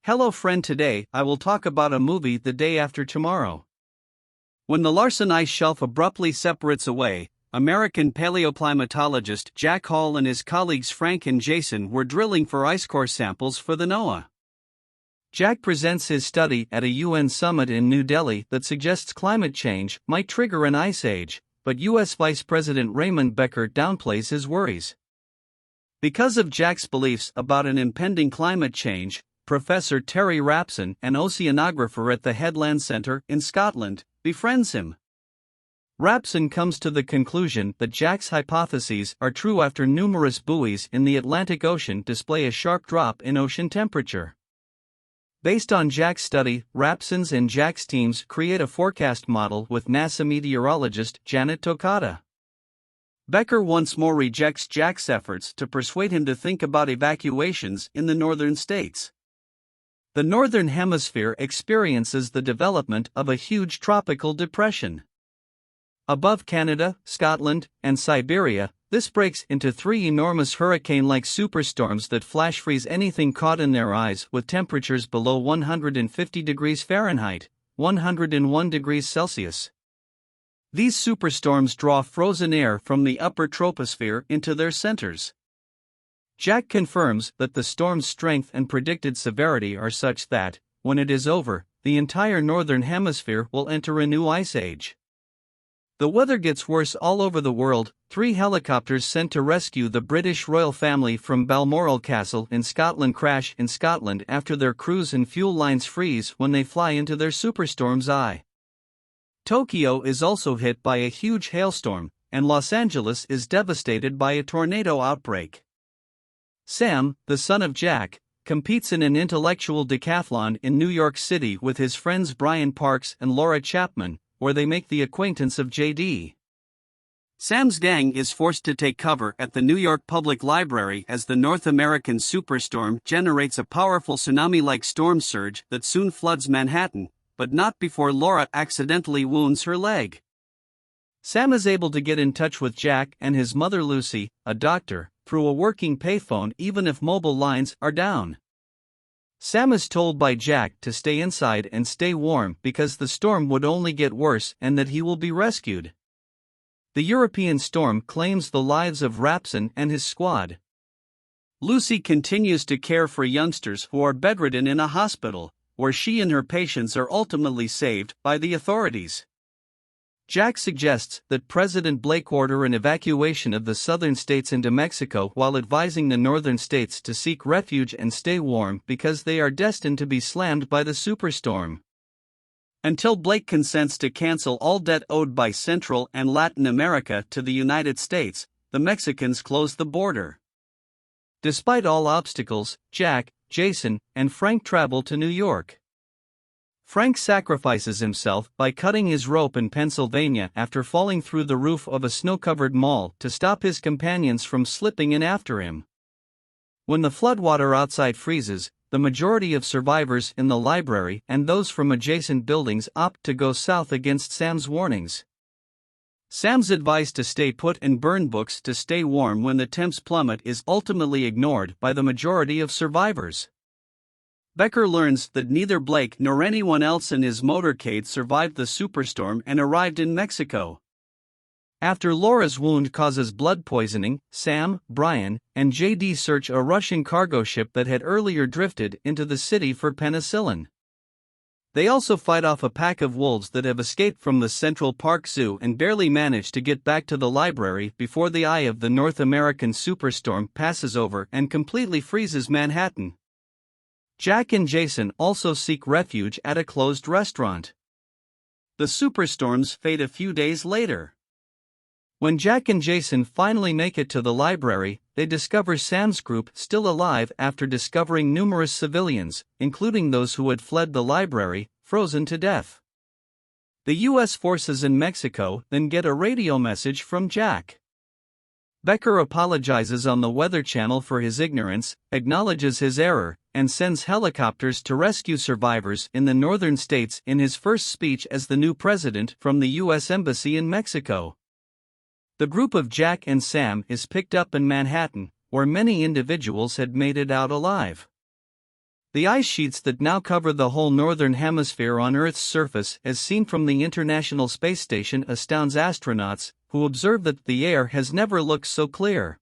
Hello friend, today I will talk about a movie the day after tomorrow. When the Larsen ice shelf abruptly separates away, American paleoclimatologist Jack Hall and his colleagues Frank and Jason were drilling for ice core samples for the NOAA. Jack presents his study at a UN summit in New Delhi that suggests climate change might trigger an ice age, but US Vice President Raymond Becker downplays his worries. Because of Jack's beliefs about an impending climate change, Professor Terry Rapson, an oceanographer at the Headland Centre in Scotland, befriends him. Rapson comes to the conclusion that Jack's hypotheses are true after numerous buoys in the Atlantic Ocean display a sharp drop in ocean temperature. Based on Jack's study, Rapson's and Jack's teams create a forecast model with NASA meteorologist Janet Tokata. Becker once more rejects Jack's efforts to persuade him to think about evacuations in the northern states. The Northern Hemisphere experiences the development of a huge tropical depression. Above Canada, Scotland, and Siberia, this breaks into three enormous hurricane-like superstorms that flash freeze anything caught in their eyes with temperatures below 150 degrees Fahrenheit, 101 degrees Celsius. These superstorms draw frozen air from the upper troposphere into their centers. Jack confirms that the storm's strength and predicted severity are such that, when it is over, the entire northern hemisphere will enter a new ice age. The weather gets worse all over the world. 3 helicopters sent to rescue the British royal family from Balmoral Castle in Scotland crash in Scotland after their crews and fuel lines freeze when they fly into their superstorm's eye. Tokyo is also hit by a huge hailstorm, and Los Angeles is devastated by a tornado outbreak. Sam, the son of Jack, competes in an intellectual decathlon in New York City with his friends Brian Parks and Laura Chapman, where they make the acquaintance of J.D. Sam's gang is forced to take cover at the New York Public Library as the North American superstorm generates a powerful tsunami-like storm surge that soon floods Manhattan, but not before Laura accidentally wounds her leg. Sam is able to get in touch with Jack and his mother Lucy, a doctor, through a working payphone even if mobile lines are down. Sam is told by Jack to stay inside and stay warm because the storm would only get worse and that he will be rescued. The European storm claims the lives of Rapson and his squad. Lucy continues to care for youngsters who are bedridden in a hospital, where she and her patients are ultimately saved by the authorities. Jack suggests that President Blake order an evacuation of the southern states into Mexico while advising the northern states to seek refuge and stay warm because they are destined to be slammed by the superstorm. Until Blake consents to cancel all debt owed by Central and Latin America to the United States, the Mexicans close the border. Despite all obstacles, Jack, Jason, and Frank travel to New York. Frank sacrifices himself by cutting his rope in Pennsylvania after falling through the roof of a snow-covered mall to stop his companions from slipping in after him. When the floodwater outside freezes, the majority of survivors in the library and those from adjacent buildings opt to go south against Sam's warnings. Sam's advice to stay put and burn books to stay warm when the temps plummet is ultimately ignored by the majority of survivors. Becker learns that neither Blake nor anyone else in his motorcade survived the superstorm and arrived in Mexico. After Laura's wound causes blood poisoning, Sam, Brian, and J.D. search a Russian cargo ship that had earlier drifted into the city for penicillin. They also fight off a pack of wolves that have escaped from the Central Park Zoo and barely manage to get back to the library before the eye of the North American superstorm passes over and completely freezes Manhattan. Jack and Jason also seek refuge at a closed restaurant. The superstorms fade a few days later. When Jack and Jason finally make it to the library, they discover Sam's group still alive after discovering numerous civilians, including those who had fled the library, frozen to death. The U.S. forces in Mexico then get a radio message from Jack. Becker apologizes on the Weather Channel for his ignorance, acknowledges his error, and sends helicopters to rescue survivors in the northern states in his first speech as the new president from the U.S. Embassy in Mexico. The group of Jack and Sam is picked up in Manhattan, where many individuals had made it out alive. The ice sheets that now cover the whole northern hemisphere on Earth's surface, as seen from the International Space Station, astounds astronauts, who observe that the air has never looked so clear.